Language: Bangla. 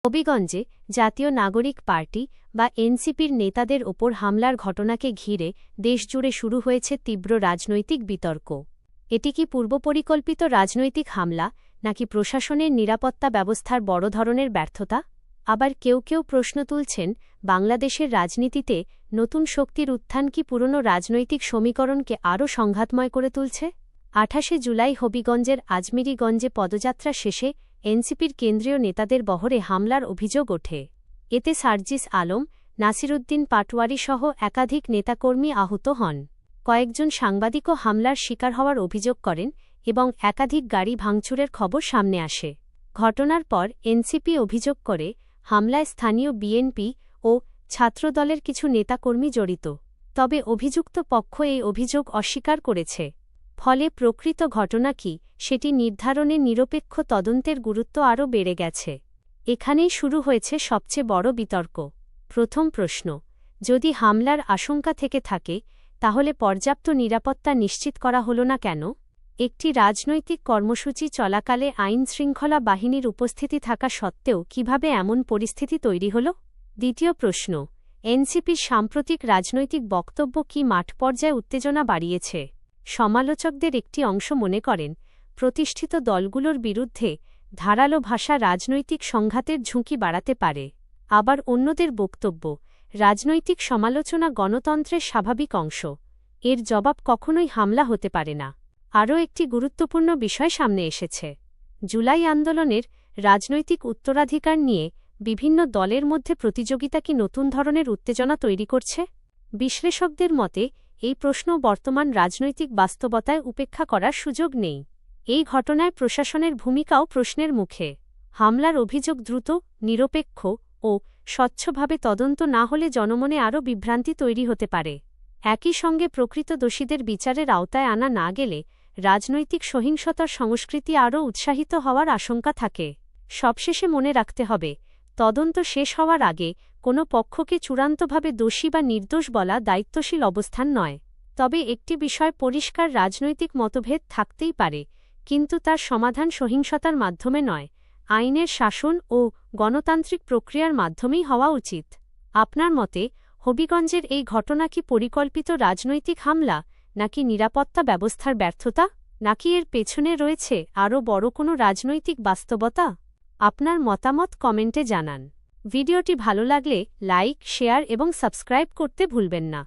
হবিগঞ্জে জাতীয় নাগরিক পার্টি বা এনসিপির নেতাদের ওপর হামলার ঘটনাকে ঘিরে দেশজুড়ে শুরু হয়েছে তীব্র রাজনৈতিক বিতর্ক। এটি কি পূর্বপরিকল্পিত রাজনৈতিক হামলা নাকি প্রশাসনের নিরাপত্তা ব্যবস্থার বড় ধরনের ব্যর্থতা? আবার কেউ কেউ প্রশ্ন তুলছেন, বাংলাদেশের রাজনীতিতে নতুন শক্তির উত্থান কি পুরনো রাজনৈতিক সমীকরণকে আরও সংঘাতময় করে তুলছে? 28 জুলাই হবিগঞ্জের আজমিরিগঞ্জে পদযাত্রা শেষে এনসিপির কেন্দ্রীয় নেতাদের বহরে হামলার অভিযোগ ওঠে। এতে সার্জিস আলম, নাসিরুদ্দিন পাটোয়ারিসহ একাধিক নেতাকর্মী আহত হন। কয়েকজন সাংবাদিকও হামলার শিকার হওয়ার অভিযোগ করেন এবং একাধিক গাড়ি ভাঙচুরের খবর সামনে আসে। ঘটনার পর এনসিপি অভিযোগ করে হামলায় স্থানীয় বিএনপি ও ছাত্রদলের কিছু নেতাকর্মী জড়িত। তবে অভিযুক্ত পক্ষ এই অভিযোগ অস্বীকার করেছে। ফলে প্রকৃত ঘটনা কি সেটি নির্ধারণে নিরপেক্ষ তদন্তের গুরুত্ব আরও বেড়ে গেছে। এখানেই শুরু হয়েছে সবচেয়ে বড় বিতর্ক। প্রথম প্রশ্ন, যদি হামলার আশঙ্কা থেকে থাকে তাহলে পর্যাপ্ত নিরাপত্তা নিশ্চিত করা হল না কেন? একটি রাজনৈতিক কর্মসূচি চলাকালে আইনশৃঙ্খলা বাহিনীর উপস্থিতি থাকা সত্ত্বেও কিভাবে এমন পরিস্থিতি তৈরি হল? দ্বিতীয় প্রশ্ন, এনসিপির সাম্প্রতিক রাজনৈতিক বক্তব্য কি মাঠ পর্যায়ে উত্তেজনা বাড়িয়েছে? সমালোচকদের একটি অংশ মনে করেন, প্রতিষ্ঠিত দলগুলোর বিরুদ্ধে ধারালো ভাষা রাজনৈতিক সংঘাতের ঝুঁকি বাড়াতে পারে। আবার অন্যদের বক্তব্য, রাজনৈতিক সমালোচনা গণতন্ত্রের স্বাভাবিক অংশ, এর জবাব কখনোই হামলা হতে পারে না। আরও একটি গুরুত্বপূর্ণ বিষয় সামনে এসেছে। জুলাই আন্দোলনের রাজনৈতিক উত্তরাধিকার নিয়ে বিভিন্ন দলের মধ্যে প্রতিযোগিতা কি নতুন ধরনের উত্তেজনা তৈরি করছে? বিশ্লেষকদের মতে এই প্রশ্ন বর্তমান রাজনৈতিক বাস্তবতায় উপেক্ষা করার সুযোগ নেই। এই ঘটনায় প্রশাসনের ভূমিকাও প্রশ্নের মুখে। হামলার অভিযোগ দ্রুত, নিরপেক্ষ ও স্বচ্ছভাবে তদন্ত না হলে জনমনে আরও বিভ্রান্তি তৈরি হতে পারে। একই সঙ্গে প্রকৃত দোষীদের বিচারের আওতায় আনা না গেলে রাজনৈতিক সহিংসতার সংস্কৃতি আরও উৎসাহিত হওয়ার আশঙ্কা থাকে। সবশেষে মনে রাখতে হবে, তদন্ত শেষ হওয়ার আগে কোনো পক্ষকে চূড়ান্তভাবে দোষী বা নির্দোষ বলা দায়িত্বশীল অবস্থান নয়। তবে একটি বিষয় পরিষ্কার, রাজনৈতিক মতভেদ থাকতেই পারে, কিন্তু তার সমাধান সহিংসতার মাধ্যমে নয়, আইনের শাসন ও গণতান্ত্রিক প্রক্রিয়ার মাধ্যমেই হওয়া উচিত। আপনার মতে হবিগঞ্জের এই ঘটনা কি পরিকল্পিত রাজনৈতিক হামলা, নাকি নিরাপত্তা ব্যবস্থার ব্যর্থতা, নাকি এর পেছনে রয়েছে আরও বড় কোনো রাজনৈতিক বাস্তবতা? আপনার মতামত কমেন্টে জানান। ভিডিওটি ভালো লাগলে লাইক, শেয়ার এবং সাবস্ক্রাইব করতে ভুলবেন না।